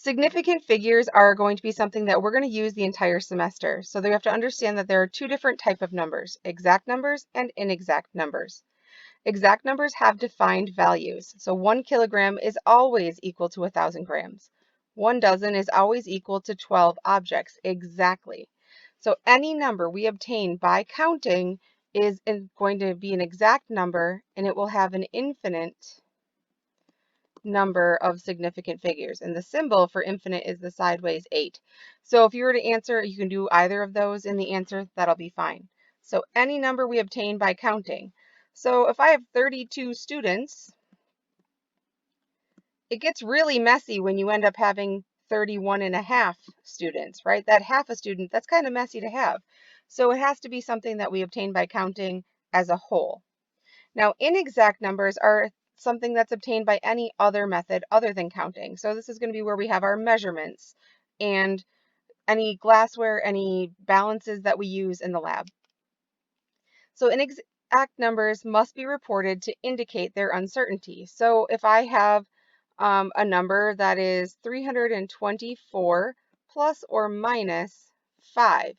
Significant figures are going to be something that we're going to use the entire semester. So you have to understand that there are two different types of numbers, exact numbers and inexact numbers. Exact numbers have defined values. So 1 kilogram is always equal to 1,000 grams. 1 dozen is always equal to 12 objects, exactly. So any number we obtain by counting is going to be an exact number, and it will have an infinite number of significant figures. And the symbol for infinite is the sideways 8. So if you were to answer, you can do either of those in the answer, that'll be fine. So any number we obtain by counting. So if I have 32 students, it gets really messy when you end up having 31.5 students, right? That half a student, that's kind of messy to have. So it has to be something that we obtain by counting as a whole. Now, inexact numbers are something that's obtained by any other method other than counting. So this is going to be where we have our measurements and any glassware, any balances that we use in the lab. So inexact numbers must be reported to indicate their uncertainty. So if I have a number that is 324 plus or minus 5,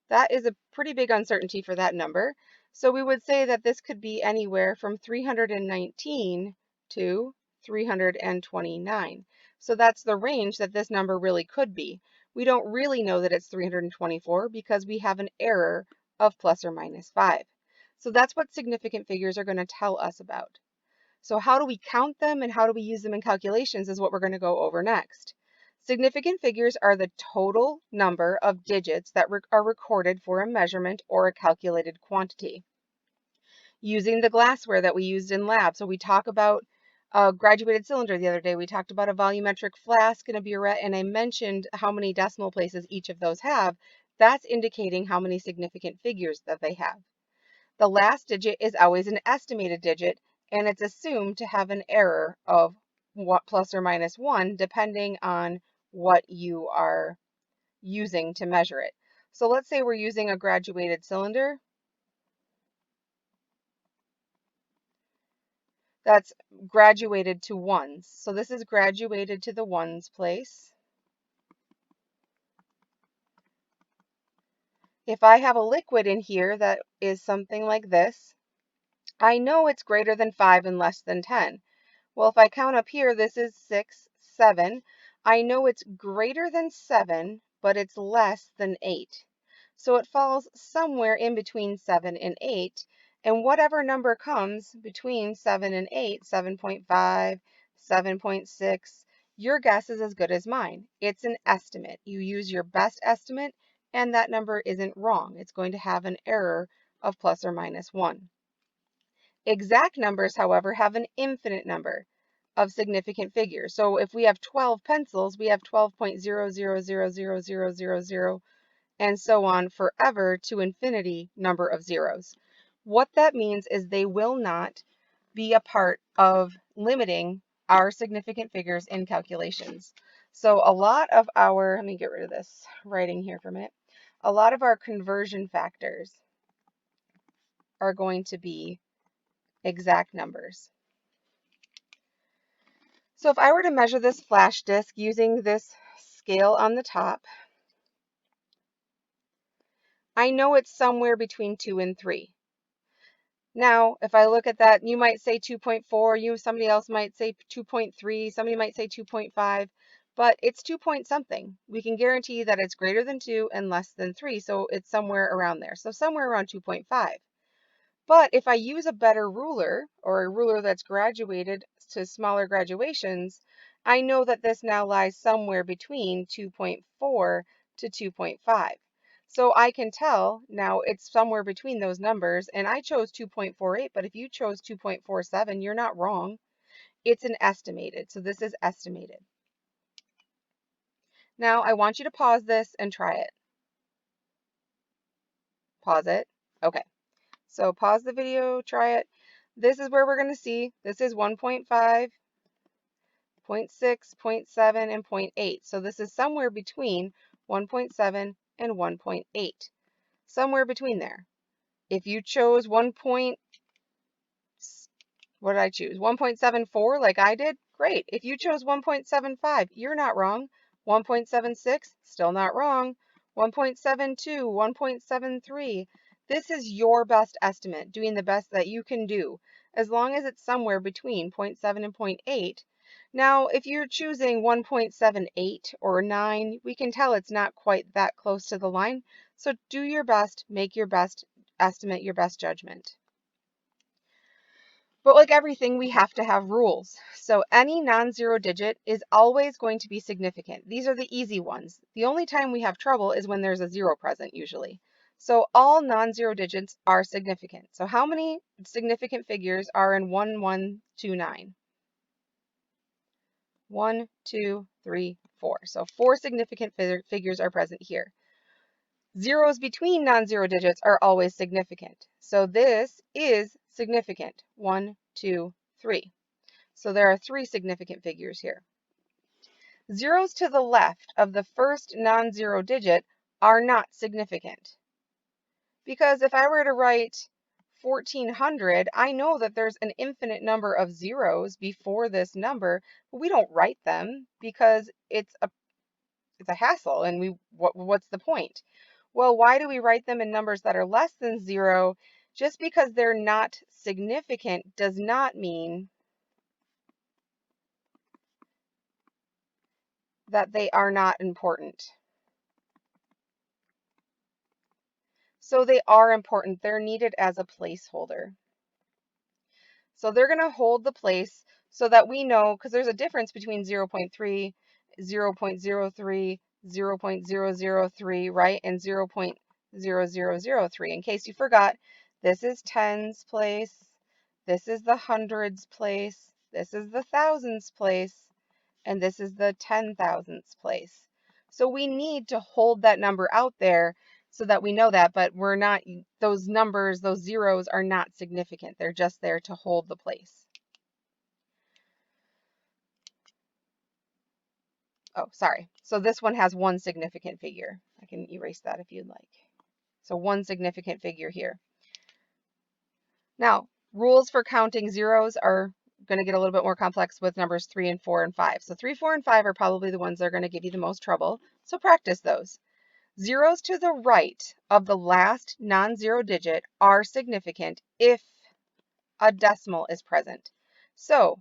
that is a pretty big uncertainty for that number. So we would say that this could be anywhere from 319 to 329. So that's the range that this number really could be. We don't really know that it's 324 because we have an error of plus or minus 5. So that's what significant figures are going to tell us about. So how do we count them and how do we use them in calculations is what we're going to go over next. Significant figures are the total number of digits that are recorded for a measurement or a calculated quantity. Using the glassware that we used in lab, so we talk about a graduated cylinder the other day, we talked about a volumetric flask and a burette, and I mentioned how many decimal places each of those have. That's indicating how many significant figures that they have. The last digit is always an estimated digit, and it's assumed to have an error of plus or minus 1, depending on what you are using to measure it. So let's say we're using a graduated cylinder. That's graduated to ones. So this is graduated to the ones place. If I have a liquid in here that is something like this, I know it's greater than 5 and less than 10. Well, if I count up here, this is 6, 7. I know it's greater than 7, but it's less than 8. So it falls somewhere in between 7 and 8. And whatever number comes between 7 and 8, 7.5, 7.6, your guess is as good as mine. It's an estimate. You use your best estimate, and that number isn't wrong. It's going to have an error of plus or minus 1. Exact numbers, however, have an infinite number of significant figures. So if we have 12 pencils, we have 12.0000000, and so on forever to infinity number of zeros. What that means is they will not be a part of limiting our significant figures in calculations. So a lot of our, let me get rid of this writing here for a minute. A lot of our conversion factors are going to be exact numbers. So if I were to measure this flash disk using this scale on the top, I know it's somewhere between 2 and 3. Now, if I look at that, you might say 2.4, somebody else might say 2.3, somebody might say 2.5, but it's 2 point something. We can guarantee that it's greater than 2 and less than 3, so it's somewhere around there. So somewhere around 2.5. But if I use a better ruler, or a ruler that's graduated to smaller graduations, I know that this now lies somewhere between 2.4 to 2.5. So I can tell now it's somewhere between those numbers, and I chose 2.48, but if you chose 2.47, you're not wrong. It's an estimated, so this is estimated. Now I want you to pause this and try it. Pause it. Okay. So pause the video, try it. This is where we're going to see, this is 1.5, 0.6, 0.7, and 0.8. So this is somewhere between 1.7 and 1.8. Somewhere between there. If you chose what did I choose? 1.74 like I did, Great. If you chose 1.75, you're not wrong. 1.76, still not wrong. 1.72, 1.73. This is your best estimate, doing the best that you can do, as long as it's somewhere between 0.7 and 0.8. Now, if you're choosing 1.78 or 9, we can tell it's not quite that close to the line. So do your best, make your best estimate, your best judgment. But like everything, we have to have rules. So any non-zero digit is always going to be significant. These are the easy ones. The only time we have trouble is when there's a zero present, usually. So all non-zero digits are significant. So how many significant figures are in 1129? 1, 2, 3, 4. So 4 significant figures are present here. Zeros between non-zero digits are always significant. So this is significant. 1, 2, 3. So there are 3 significant figures here. Zeros to the left of the first non-zero digit are not significant. Because if I were to write 1400, I know that there's an infinite number of zeros before this number, but we don't write them because it's a hassle, and what's the point? Well, why do we write them in numbers that are less than 0? Just because they're not significant does not mean that they are not important. So they are important. They're needed as a placeholder. So they're going to hold the place so that we know, because there's a difference between 0.3, 0.03, 0.003, right, and 0.0003. In case you forgot, this is tens place, this is the hundreds place, this is the thousands place, and this is the 10,000ths place. So we need to hold that number out there so that we know that, but we're not, those numbers, those zeros are not significant. They're just there to hold the place. Oh, sorry. So this one has 1 significant figure. I can erase that if you'd like. So 1 significant figure here. Now, rules for counting zeros are going to get a little bit more complex with numbers 3 and 4 and 5. So 3, 4, and 5 are probably the ones that are going to give you the most trouble. So practice those. Zeros to the right of the last non-zero digit are significant if a decimal is present. So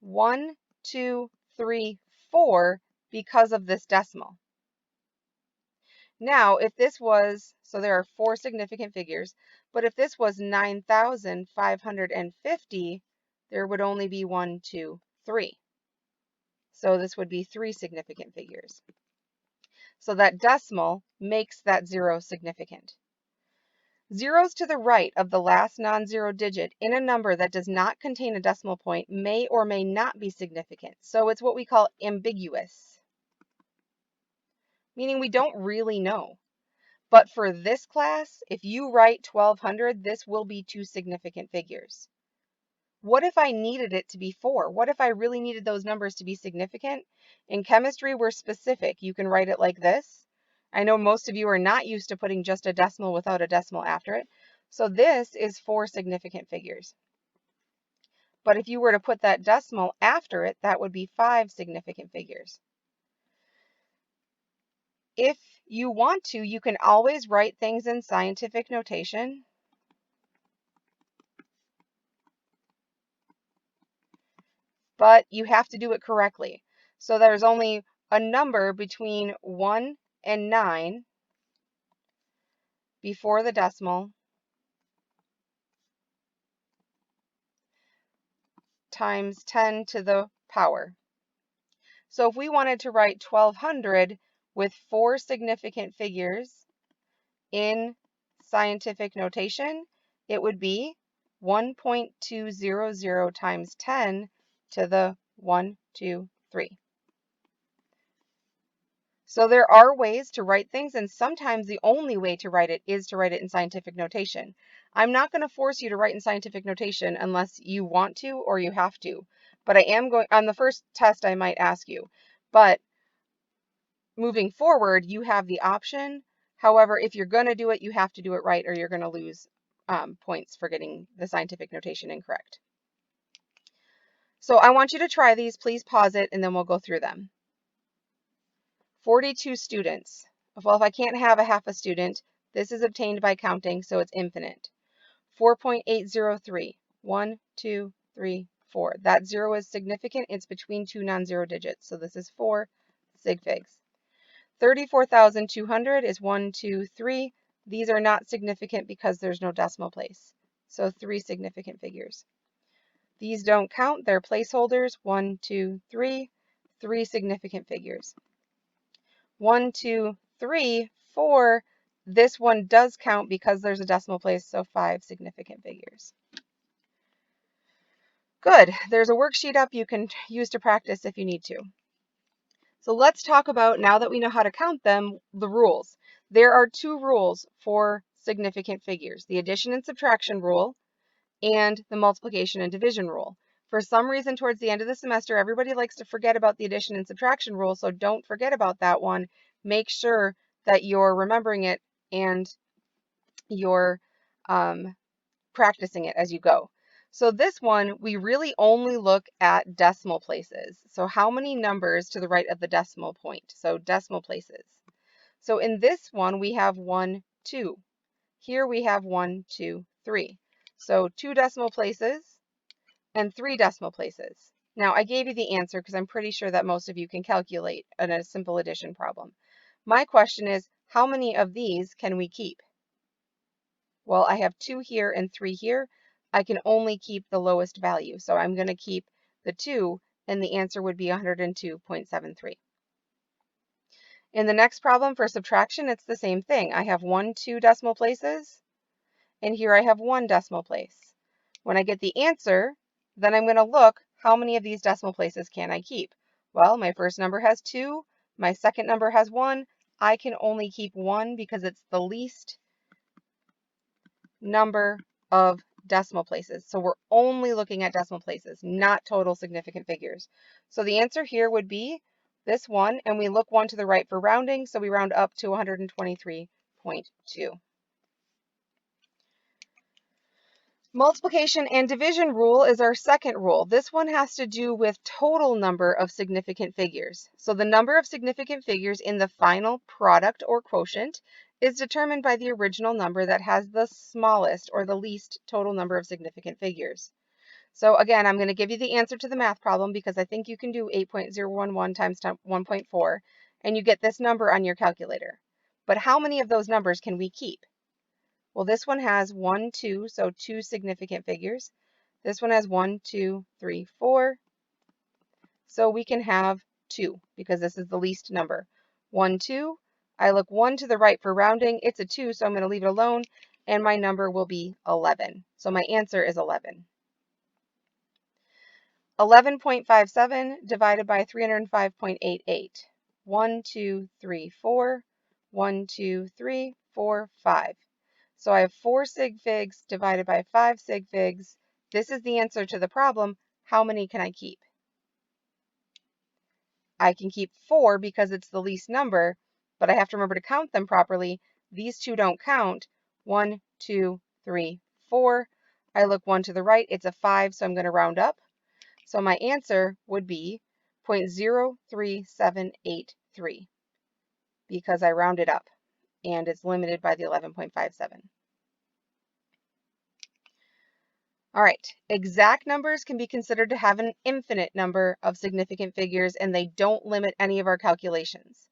1, 2, 3, 4 because of this decimal. Now, if this was, so there are 4 significant figures, but if this was 9,550, there would only be 1, 2, 3. So this would be 3 significant figures. So that decimal makes that 0 significant. Zeros to the right of the last non-zero digit in a number that does not contain a decimal point may or may not be significant. So it's what we call ambiguous, meaning we don't really know. But for this class, if you write 1200, this will be 2 significant figures. What if I needed it to be 4? What if I really needed those numbers to be significant? In chemistry, we're specific. You can write it like this. I know most of you are not used to putting just a decimal without a decimal after it. So this is 4 significant figures. But if you were to put that decimal after it, that would be 5 significant figures. If you want to, you can always write things in scientific notation. But you have to do it correctly. So there's only a number between 1 and 9 before the decimal times 10 to the power. So if we wanted to write 1200 with 4 significant figures in scientific notation, it would be 1.200 times 10 to the 1, 2, 3. So there are ways to write things, and sometimes the only way to write it is to write it in scientific notation. I'm not going to force you to write in scientific notation unless you want to or you have to. But I am going, on the first test I might ask you. But moving forward, you have the option. However, if you're going to do it, you have to do it right or you're going to lose points for getting the scientific notation incorrect. So I want you to try these. Please pause it and then we'll go through them. 42 students. Well, if I can't have a half a student, this is obtained by counting, so it's infinite. 4.803. 1, 2, 3, 4. That 0 is significant. It's between two non-zero digits. So this is 4 sig figs. 34,200 is 1, 2, 3. These are not significant because there's no decimal place. So 3 significant figures. These don't count. They're placeholders. 1, 2, 3. 3 significant figures. 1, 2, 3, 4. This one does count because there's a decimal place, so 5 significant figures. Good. There's a worksheet up you can use to practice if you need to. So let's talk about, now that we know how to count them, the rules. There are 2 rules for significant figures, the addition and subtraction rule and the multiplication and division rule. For some reason, towards the end of the semester, everybody likes to forget about the addition and subtraction rule, so don't forget about that one. Make sure that you're remembering it and you're practicing it as you go. So this one, we really only look at decimal places. So how many numbers to the right of the decimal point? So decimal places. So in this one, we have 1, 2. Here we have 1, 2, 3. So 2 decimal places and 3 decimal places. Now, I gave you the answer because I'm pretty sure that most of you can calculate in a simple addition problem. My question is, how many of these can we keep? Well, I have 2 here and 3 here. I can only keep the lowest value. So I'm going to keep the 2, and the answer would be 102.73. In the next problem for subtraction, it's the same thing. I have 1, 2 decimal places, and here I have 1 decimal place. When I get the answer, then I'm going to look, how many of these decimal places can I keep? Well, my first number has 2, my second number has 1. I can only keep 1 because it's the least number of decimal places. So we're only looking at decimal places, not total significant figures. So the answer here would be this one, and we look 1 to the right for rounding, so we round up to 123.2. Multiplication and division rule is our second rule. This one has to do with total number of significant figures. So the number of significant figures in the final product or quotient is determined by the original number that has the smallest or the least total number of significant figures. So again, I'm going to give you the answer to the math problem because I think you can do 8.011 times 1.4 and you get this number on your calculator. But how many of those numbers can we keep? Well, this one has 1, 2, so 2 significant figures. This one has 1, 2, 3, 4. So we can have 2 because this is the least number. 1, 2. I look 1 to the right for rounding. It's a 2, so I'm going to leave it alone, and my number will be 11. So my answer is 11. 11.57 divided by 305.88. 1, 2, 3, 4. 1, 2, 3, 4, 5. So I have 4 sig figs divided by 5 sig figs. This is the answer to the problem. How many can I keep? I can keep 4 because it's the least number, but I have to remember to count them properly. These 2 don't count. 1, 2, 3, 4. I look 1 to the right. It's a 5, so I'm going to round up. So my answer would be 0.03783 because I rounded up, and it's limited by the 11.57. All right, exact numbers can be considered to have an infinite number of significant figures, and they don't limit any of our calculations.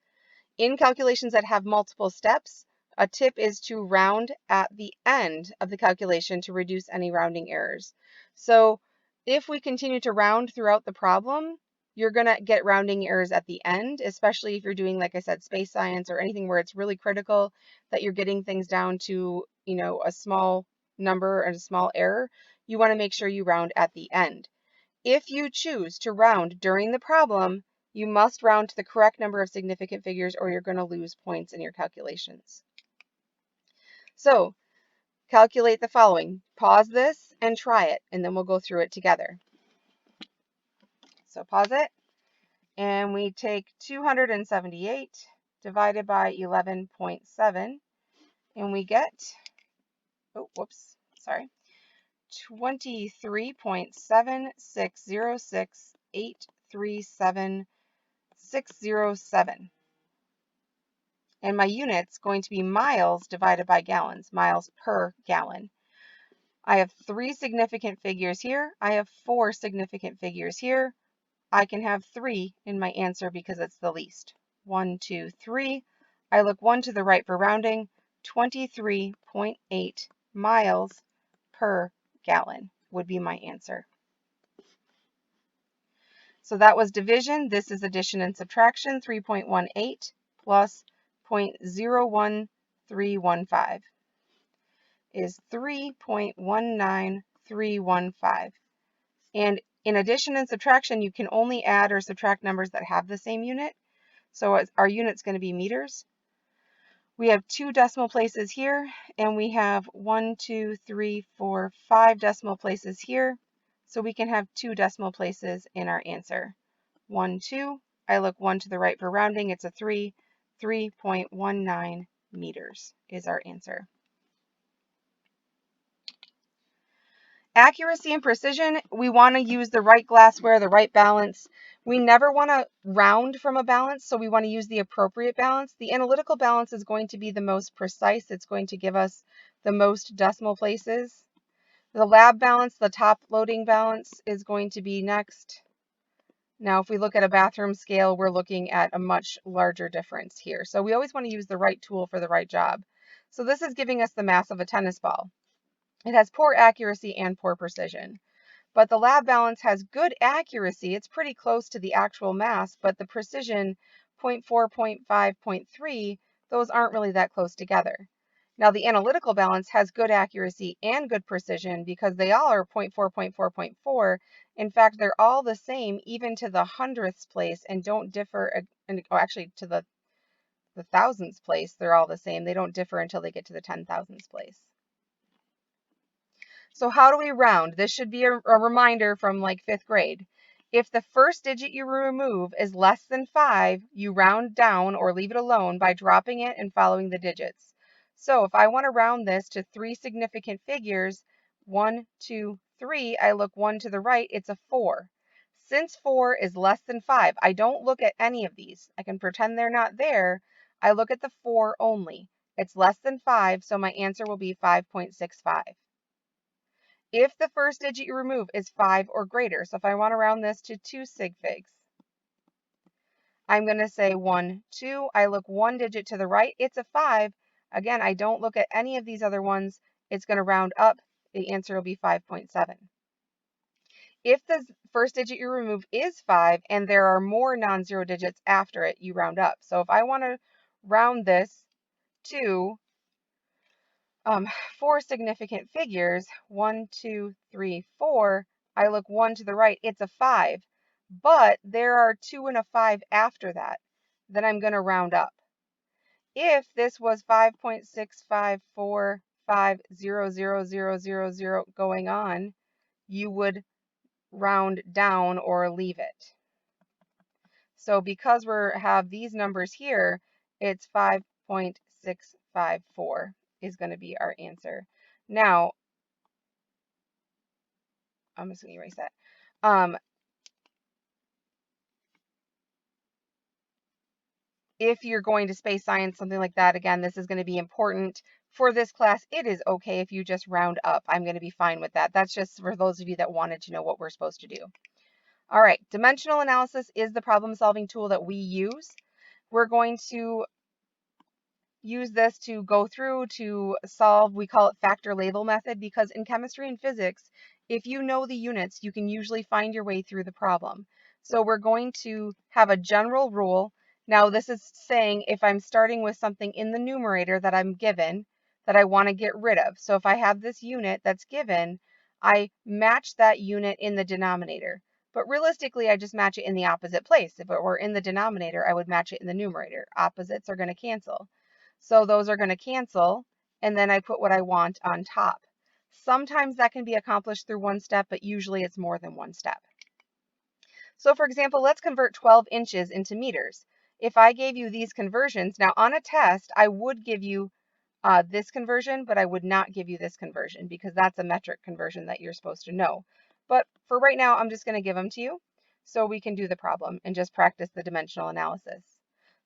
In calculations that have multiple steps, a tip is to round at the end of the calculation to reduce any rounding errors. So if we continue to round throughout the problem, you're going to get rounding errors at the end, especially if you're doing, like I said, space science or anything where it's really critical that you're getting things down to, a small number and a small error. You want to make sure you round at the end. If you choose to round during the problem, you must round to the correct number of significant figures or you're going to lose points in your calculations. So calculate the following. Pause this and try it, and then we'll go through it together. So pause it, and we take 278 divided by 11.7, and we get, 23.7606837,607. And my unit's going to be miles divided by gallons, miles per gallon. I have 3 significant figures here. I have 4 significant figures here. I can have 3 in my answer because it's the least. 1, 2, 3. I look 1 to the right for rounding. 23.8 miles per gallon would be my answer. So that was division. This is addition and subtraction. 3.18 plus 0.01315 is 3.19315. And in addition and subtraction, you can only add or subtract numbers that have the same unit. So our unit's going to be meters. We have 2 decimal places here, and we have 1, 2, 3, 4, 5 decimal places here. So we can have 2 decimal places in our answer. 1, 2. I look 1 to the right for rounding. It's a 3. 3.19 meters is our answer. Accuracy and precision, we want to use the right glassware, the right balance. We never want to round from a balance, so we want to use the appropriate balance. The analytical balance is going to be the most precise. It's going to give us the most decimal places. The lab balance, the top loading balance, is going to be next. Now, if we look at a bathroom scale, we're looking at a much larger difference here. So we always want to use the right tool for the right job. So this is giving us the mass of a tennis ball. It has poor accuracy and poor precision. But the lab balance has good accuracy. It's pretty close to the actual mass, but the precision, 0.4, 0.5, 0.3, those aren't really that close together. Now, the analytical balance has good accuracy and good precision because they all are 0.4, 0.4, 0.4. In fact, they're all the same, even to the hundredths place, and don't differ, actually to the thousandths place, they're all the same. They don't differ until they get to the 10,000ths place. So how do we round? This should be a reminder from like 5th grade. If the first digit you remove is less than 5, you round down or leave it alone by dropping it and following the digits. So if I want to round this to 3 significant figures, 1, 2, 3, I look 1 to the right, it's a 4. Since 4 is less than 5, I don't look at any of these. I can pretend they're not there. I look at the 4 only. It's less than 5, so my answer will be 5.65. If the first digit you remove is 5 or greater, so if I want to round this to 2 sig figs, I'm going to say 1, 2. I look 1 digit to the right. It's a 5. Again, I don't look at any of these other ones. It's going to round up. The answer will be 5.7. If the first digit you remove is 5 and there are more non-zero digits after it, you round up. So if I want to round this to 4 significant figures, 1, 2, 3, 4, I look 1 to the right, it's a 5, but there are 2 and a 5 after that, then I'm going to round up. If this was 5.65450000 going on, you would round down or leave it. So because we have these numbers here, it's 5.654 is going to be our answer. Now, I'm just going to erase that. If you're going to space science, something like that, again, this is going to be important. For this class, it is okay if you just round up. I'm going to be fine with that. That's just for those of you that wanted to know what we're supposed to do. All right, dimensional analysis is the problem-solving tool that we use. We're going to use this to go through to solve, we call it factor label method, because in chemistry and physics, if you know the units, you can usually find your way through the problem. So we're going to have a general rule. Now this is saying if I'm starting with something in the numerator that I'm given that I want to get rid of. So if I have this unit that's given, I match that unit in the denominator. But realistically, I just match it in the opposite place. If it were in the denominator, I would match it in the numerator. Opposites are going to cancel. So those are going to cancel, and then I put what I want on top. Sometimes that can be accomplished through one step, but usually it's more than one step. So for example, let's convert 12 inches into meters. If I gave you these conversions, now on a test, I would give you this conversion, but I would not give you this conversion because that's a metric conversion that you're supposed to know. But for right now, I'm just going to give them to you so we can do the problem and just practice the dimensional analysis.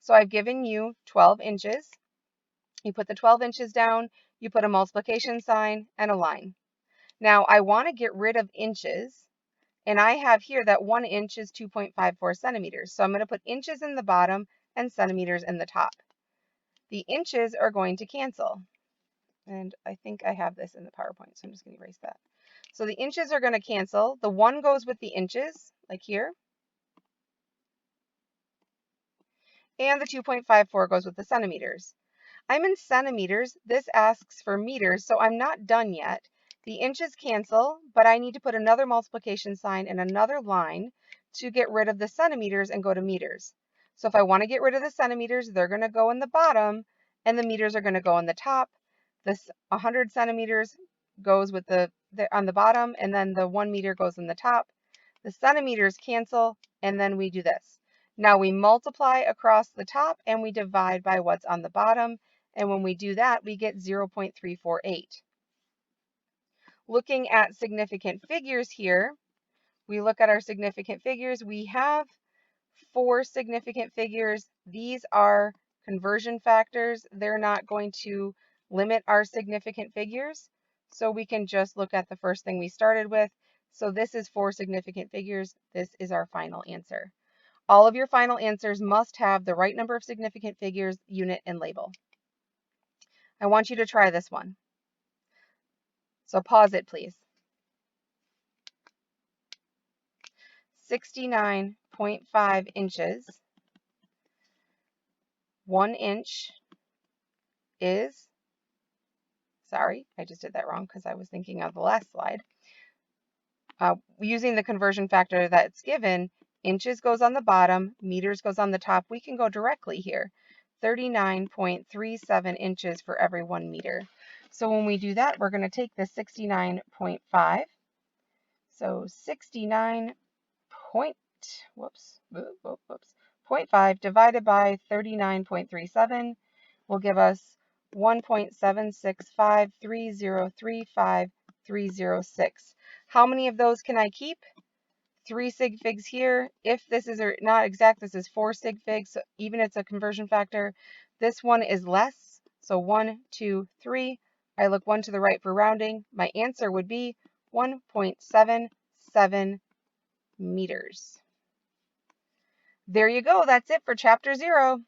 So I've given you 12 inches. You put the 12 inches down, you put a multiplication sign and a line. Now I want to get rid of inches, and I have here that 1 inch is 2.54 centimeters. So I'm going to put inches in the bottom and centimeters in the top. The inches are going to cancel. And I think I have this in the PowerPoint, so I'm just going to erase that. So the inches are going to cancel. The 1 goes with the inches, like here. And the 2.54 goes with the centimeters. I'm in centimeters. This asks for meters, so I'm not done yet. The inches cancel, but I need to put another multiplication sign and another line to get rid of the centimeters and go to meters. So if I want to get rid of the centimeters, they're going to go in the bottom, and the meters are going to go on the top. This 100 centimeters goes with on the bottom, and then the 1 meter goes in the top. The centimeters cancel, and then we do this. Now we multiply across the top and we divide by what's on the bottom. And when we do that, we get 0.348. Looking at significant figures here, we look at our significant figures. We have 4 significant figures. These are conversion factors. They're not going to limit our significant figures. So we can just look at the first thing we started with. So this is 4 significant figures. This is our final answer. All of your final answers must have the right number of significant figures, unit, and label. I want you to try this one. So pause it, please. 69.5 inches. 1 inch is, sorry, I just did that wrong because I was thinking of the last slide. Using the conversion factor that's given, inches goes on the bottom, meters goes on the top. We can go directly here. 39.37 inches for every 1 meter. So when we do that, we're going to take the 69.5. So 69 point, whoops, 0.5 divided by 39.37 will give us 1.765303536. How many of those can I keep? 3 sig figs here. If this is not exact, this is 4 sig figs. So even if it's a conversion factor, this one is less. So 1, 2, 3. I look 1 to the right for rounding. My answer would be 1.77 meters. There you go. That's it for Chapter 0.